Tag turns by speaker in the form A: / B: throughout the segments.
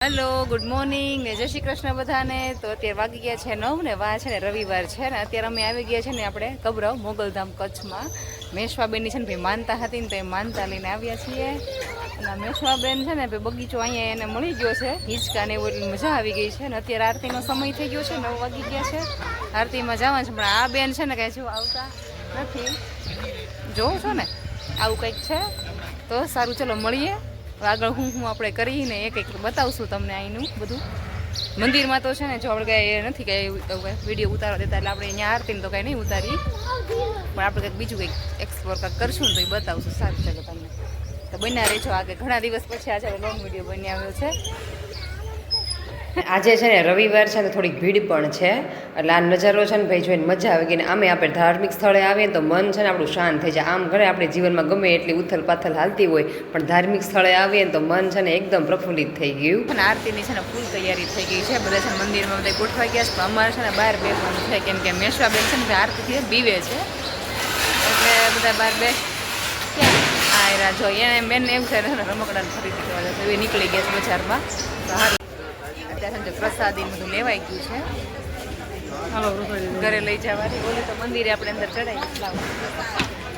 A: Hello, good morning ને જય શ્રી કૃષ્ણ બધાને. તો અત્યારે વાગી ગયા છે 9 ને વા છે ને રવિવાર છે ને અત્યારે અમે આવી ગયા છે ને આપણે કબરવ મોગલધામ કચ્છમાં. મેશવાબેનની છે ને ભાઈ માનતા હતી ને તો એ માનતા લઈને આવ્યા છીએ. અને મેશવાબેન છે ને ભાઈ બગીચો અહીંયા એને મળી ગયો છે હિંચકા ને એવું એટલે મજા આવી ગઈ છે. ને અત્યારે આરતીનો સમય થઈ ગયો છે 9 વાગી ગયા છે. આરતીમાં જવાનું છે પણ આ બેન છે ને કાંઈ જો આવતા નથી. જોઉં છો ને આવું કંઈક છે. તો સારું ચલો મળીએ આગળ હું આપણે કરીને એક બતાવશું તમને અહીંનું બધું. મંદિરમાં તો છે ને જો આપણે કાંઈ નથી કાંઈ વિડીયો ઉતારવા દેતા એટલે આપણે અહીંયા આરતીને તો કાંઈ નહીં ઉતારી પણ આપણે કંઈક બીજું કંઈક એક્સપ્લોર કંઈક કરશું ને તો એ બતાવશું. સારું ચાલો તમને તો બન્યા રહેજો આગળ. ઘણા દિવસ પછી આજે લોંગ વિડીયો બની આવ્યો છે. આજે છે ને રવિવાર છે ને થોડીક ભીડ પણ છે એટલે આ નજારો છે ને ભાઈ જોઈને મજા આવી ગઈ. ને આમે આપણે ધાર્મિક સ્થળે આવીએ ને તો મન છે ને આપણું શાંત થઈ જાય. આમ ઘરે આપણે જીવનમાં ગમે એટલી ઉથલ પાથલ હાલતી હોય પણ ધાર્મિક સ્થળે આવીએ ને તો મન છે ને એકદમ પ્રફુલ્લિત થઈ ગયું. અને આરતીની છે ને ફૂલ તૈયારી થઈ ગઈ છે. બધા છે ને મંદિરમાં બધા ગોઠવાઈ ગયા છે તો અમારે છે ને બહાર બેસવાનું છે કેમ કે મેશવાબેન છે ને આરતીથી બીવે છે એટલે બધા બહાર બે ક્યાં જો એને મેન એવું છે ને રમકડાને ખરીદી કરવા જશે એ નીકળી ગયા છે બજારમાં. તો સારું અત્યારે પ્રસાદી બધું લેવાઈ ગયું છે. ઘરે લઈ જવાની બોલે તો મંદિરે આપણે અંદર ચડાવી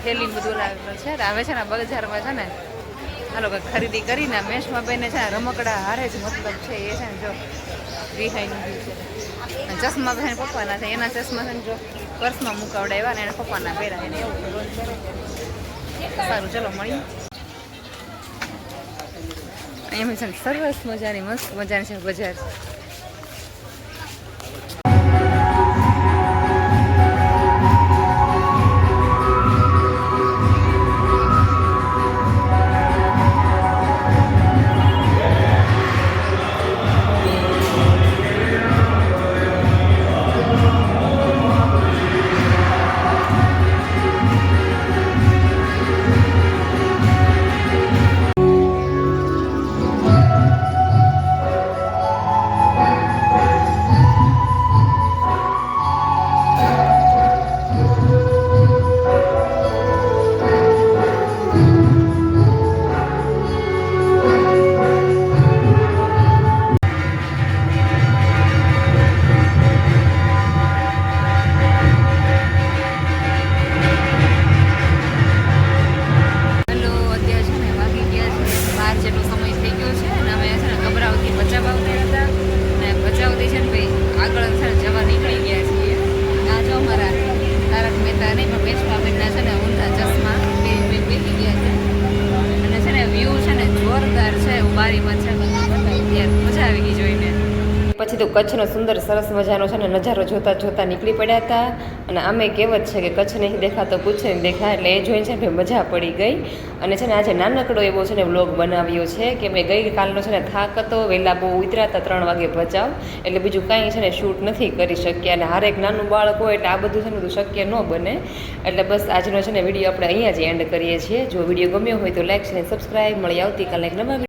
A: થેલી બધું લાવેલું છે. આવે છે ને બજારમાં છે ને આ લોકો ખરીદી કરીને મેશમાં બેને છે ને રમકડા હારે જ મતલબ છે એ છે ને જો રિહાઈનું ગયું છે. ચશ્મા છે પપ્પાના છે એના ચશ્મા છે ને જો પર્સમાં મુકાવડાવ્યા ને એને પપ્પાના પહેર્યા એને એવું સારું ચલો મળીએ. અહીંયા છે ને સરસ મજાની મસ્ત મજાની છે બજાર. પછી તો કચ્છનો સુંદર સરસ મજાનો છે ને નજારો જોતા જોતા નીકળી પડ્યા હતા. અને આમે કહેવત છે કે કચ્છ નહીં દેખાતો કુછ નહીં દેખા એટલે એ જોઈને છે ને મજા પડી ગઈ. અને છે ને આજે નાનકડો એવો છે ને વ્લોગ બનાવ્યો છે કે મેં ગઈકાલનો છે ને થાક હતો વહેલા બહુ ઉતરાતા 3 વાગે ભચાવ એટલે બીજું કાંઈ છે ને શૂટ નથી કરી શક્યા. અને હારેક નાનું બાળક હોય એટલે આ બધું છે ને બધું શક્ય ન બને એટલે બસ આજનો છે ને વિડીયો આપણે અહીંયા જ એન્ડ કરીએ છીએ. જો વિડીયો ગમ્યો હોય તો લાઈક અને સબસ્ક્રાઈબ. મળી આવતીકાલે એક નવા